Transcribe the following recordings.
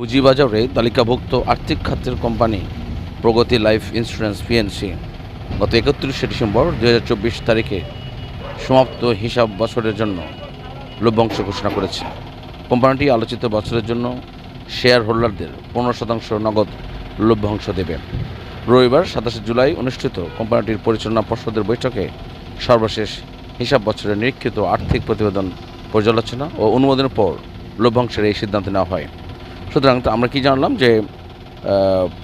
পুঁজিবাজারে তালিকাভুক্ত আর্থিক খাতের কোম্পানি প্রগতি লাইফ ইন্স্যুরেন্স পিএনসি গত ৩১শে ডিসেম্বর ২০২৪ তারিখে সমাপ্ত হিসাব বছরের জন্য লভ্যাংশ ঘোষণা করেছে। কোম্পানিটি আলোচিত বছরের জন্য শেয়ার হোল্ডারদের ১৫% নগদ লভ্যাংশ দেবে। রবিবার ২৭ জুলাই অনুষ্ঠিত কোম্পানিটির পরিচালনা পর্ষদের বৈঠকে সর্বশেষ হিসাব বছরের নিরীক্ষিত আর্থিক প্রতিবেদন পর্যালোচনা ও অনুমোদনের পর লভ্যাংশের এই সিদ্ধান্ত নেওয়া হয়। সুতরাং আমরা কি জানলাম যে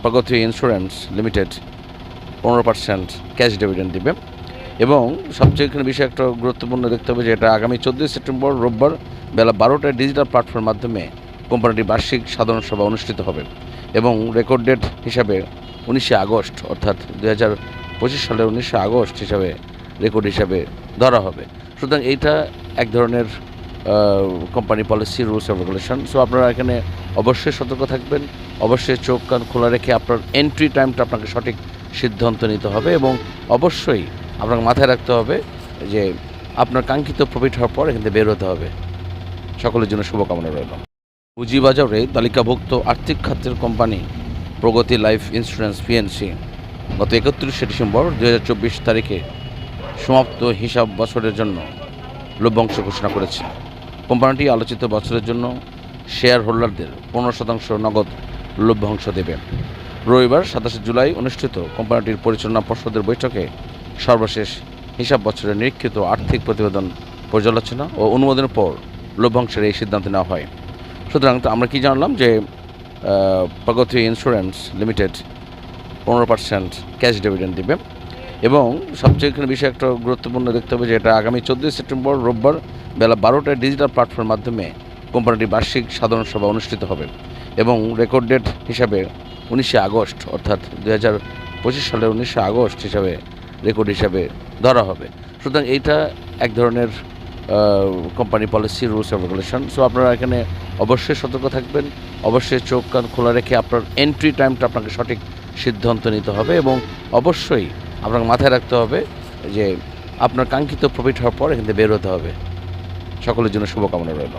প্রগতি ইন্স্যুরেন্স লিমিটেড ১৫% ক্যাশ ডিভিডেন্ড দিবে এবং সবচেয়ে এখানে বিষয় একটা গুরুত্বপূর্ণ দেখতে হবে যে এটা আগামী ১৪ সেপ্টেম্বর রোববার বেলা ১২টায় ডিজিটাল প্ল্যাটফর্মের মাধ্যমে কোম্পানিটির বার্ষিক সাধারণ সভা অনুষ্ঠিত হবে এবং রেকর্ড ডেট হিসাবে ১৯শে আগস্ট অর্থাৎ ২০২৫ সালের ১৯শে আগস্ট হিসাবে রেকর্ড হিসাবে ধরা হবে। সুতরাং এইটা এক ধরনের company policy rules and regulation. So আপনারা এখানে অবশ্যই সতর্ক থাকবেন, অবশ্যই চোখ কান খোলা রেখে আপনার এন্ট্রি টাইমটা আপনাকে সঠিক সিদ্ধান্ত নিতে হবে এবং অবশ্যই আপনাকে মাথায় রাখতে হবে যে আপনার কাঙ্ক্ষিত প্রফিট হওয়ার পর এখান থেকে বের হতে হবে। সকলের জন্য শুভকামনা রইল। পুঁজিবাজারে তালিকাভুক্ত আর্থিক খাতের কোম্পানি প্রগতি লাইফ ইন্স্যুরেন্স পিএনসি গত ৩১শে ডিসেম্বর ২০২৪ তারিখে সমাপ্ত হিসাব বছরের জন্য লভ্যাংশ ঘোষণা করেছে। কোম্পানিটি আলোচিত বছরের জন্য শেয়ার হোল্ডারদের ১৫% নগদ লভ্যাংশ দেবে। রবিবার ২৭ জুলাই অনুষ্ঠিত কোম্পানিটির পরিচালনা পর্ষদের বৈঠকে সর্বশেষ হিসাব বছরের নিরীক্ষিত আর্থিক প্রতিবেদন পর্যালোচনা ও অনুমোদনের পর লভ্যাংশের এই সিদ্ধান্ত নেওয়া হয়। সুতরাং আমরা কি জানলাম যে প্রগতি ইন্স্যুরেন্স লিমিটেড ১৫% ক্যাশ ডিভিডেন্ড দিবে এবং সবচেয়ে এখানে বিষয় একটা গুরুত্বপূর্ণ দেখতে হবে যে এটা আগামী ১৪ সেপ্টেম্বর রোববার বেলা ১২টায় ডিজিটাল প্ল্যাটফর্মের মাধ্যমে কোম্পানিটির বার্ষিক সাধারণ সভা অনুষ্ঠিত হবে এবং রেকর্ড ডেট হিসাবে ১৯শে আগস্ট অর্থাৎ ২০২৫ সালের ১৯শে আগস্ট হিসাবে রেকর্ড হিসাবে ধরা হবে। সুতরাং এইটা এক ধরনের company policy rules and regulation. So আপনারা এখানে অবশ্যই সতর্ক থাকবেন, অবশ্যই চোখ কান খোলা রেখে আপনার এন্ট্রি টাইমটা আপনাকে সঠিক সিদ্ধান্ত নিতে হবে এবং অবশ্যই আপনাকে মাথায় রাখতে হবে যে আপনার কাঙ্ক্ষিত প্রফিট হওয়ার পর এখান থেকে বের হতে হবে। সকলের জন্য শুভকামনা রইল।